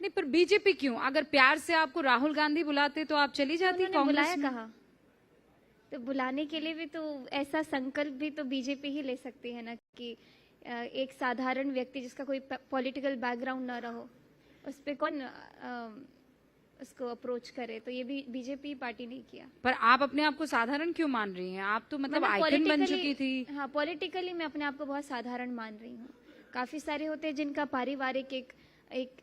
नहीं, पर बीजेपी क्यों? अगर प्यार से आपको राहुल गांधी बुलाते तो आप चली जाती उन्होंने कांग्रेस बुलाया में? कहा? तो बुलाने के लिए भी तो ऐसा संकल्प भी तो बीजेपी ही ले सकती है ना, कि एक साधारण व्यक्ति जिसका कोई पॉलिटिकल बैकग्राउंड ना रहो उस पे कौन उसको अप्रोच करे। तो ये भी बीजेपी पार्टी नहीं किया। पर आप अपने आप को साधारण क्यों मान रही हैं? आप तो मतलब आइकन बन चुकी थी। हाँ, पॉलिटिकली मैं अपने आप को बहुत साधारण मान रही हूँ। काफी सारे होते हैं जिनका पारिवारिक एक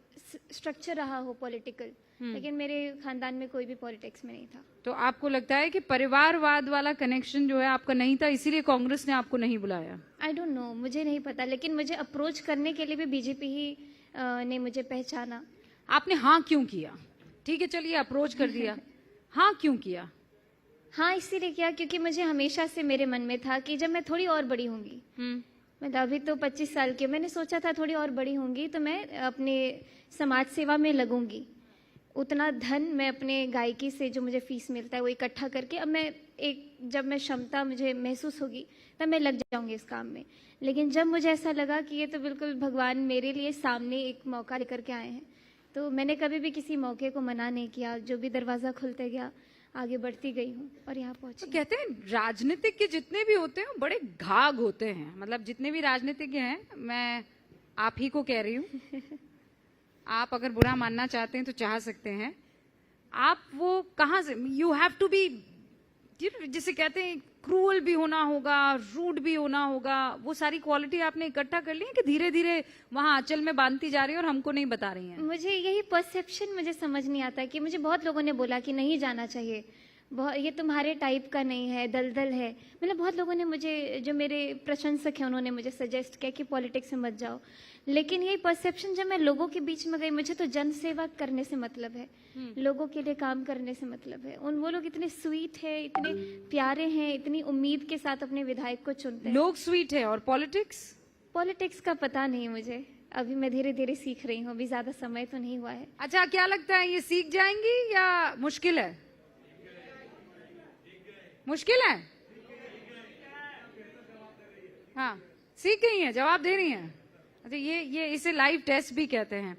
स्ट्रक्चर रहा हो पॉलिटिकल, लेकिन मेरे खानदान में कोई भी पॉलिटिक्स में नहीं था। तो आपको लगता है कि परिवारवाद वाला कनेक्शन जो है आपका नहीं था, इसीलिए कांग्रेस ने आपको नहीं बुलाया? आई डोंट नो, मुझे नहीं पता, लेकिन मुझे अप्रोच करने के लिए भी बीजेपी ही ने मुझे पहचाना। आपने हाँ क्यों किया? ठीक है, चलिए अप्रोच कर दिया, हाँ क्यों किया? हाँ इसीलिए किया क्योंकि मुझे हमेशा से मेरे मन में था कि जब मैं थोड़ी और बड़ी होंगी, मतलब अभी तो 25 साल की, मैंने सोचा था थोड़ी और बड़ी होंगी तो मैं अपने समाज सेवा में लगूंगी। उतना धन मैं अपने गायकी से जो मुझे फीस मिलता है वो इकट्ठा करके अब मैं जब मैं क्षमता मुझे महसूस होगी तब मैं लग जाऊंगी इस काम में। लेकिन जब मुझे ऐसा लगा कि ये तो बिल्कुल भगवान मेरे लिए सामने एक मौका लेकर के आए हैं, तो मैंने कभी भी किसी मौके को मना नहीं किया। जो भी दरवाजा खुलते गया आगे बढ़ती गई हूँ और यहाँ पहुंची। तो कहते हैं राजनीतिक के जितने भी होते हैं बड़े घाघ होते हैं, मतलब जितने भी राजनीतिज्ञ हैं, मैं आप ही को कह रही हूँ, आप अगर बुरा मानना चाहते हैं तो चाह सकते हैं। आप वो कहाँ से, यू हैव टू बी, जिसे कहते हैं क्रूअल भी होना होगा, रूड भी होना होगा, वो सारी क्वालिटी आपने इकट्ठा कर ली है कि धीरे धीरे वहां आंचल में बांधती जा रही है और हमको नहीं बता रही हैं? मुझे यही परसेप्शन मुझे समझ नहीं आता कि मुझे बहुत लोगों ने बोला कि नहीं जाना चाहिए, बहुत ये तुम्हारे टाइप का नहीं है, दलदल है। मतलब बहुत लोगों ने मुझे, जो मेरे प्रशंसक हैं, उन्होंने मुझे सजेस्ट किया कि पॉलिटिक्स में मत जाओ। लेकिन यही परसेप्शन जब मैं लोगों के बीच में गई, मुझे तो जन सेवा करने से मतलब है, लोगों के लिए काम करने से मतलब है। वो लोग इतने स्वीट है, इतने प्यारे हैं, इतनी उम्मीद के साथ अपने विधायक को चुनते हैं। लोग स्वीट है और पॉलिटिक्स का पता नहीं मुझे, अभी मैं धीरे धीरे सीख रही हूँ, अभी ज्यादा समय तो नहीं हुआ है। अच्छा, क्या लगता है ये सीख जाएंगी या मुश्किल है? मुश्किल है? हाँ, सीख गई हैं, जवाब दे रही हैं। अच्छा, ये इसे लाइव टेस्ट भी कहते हैं।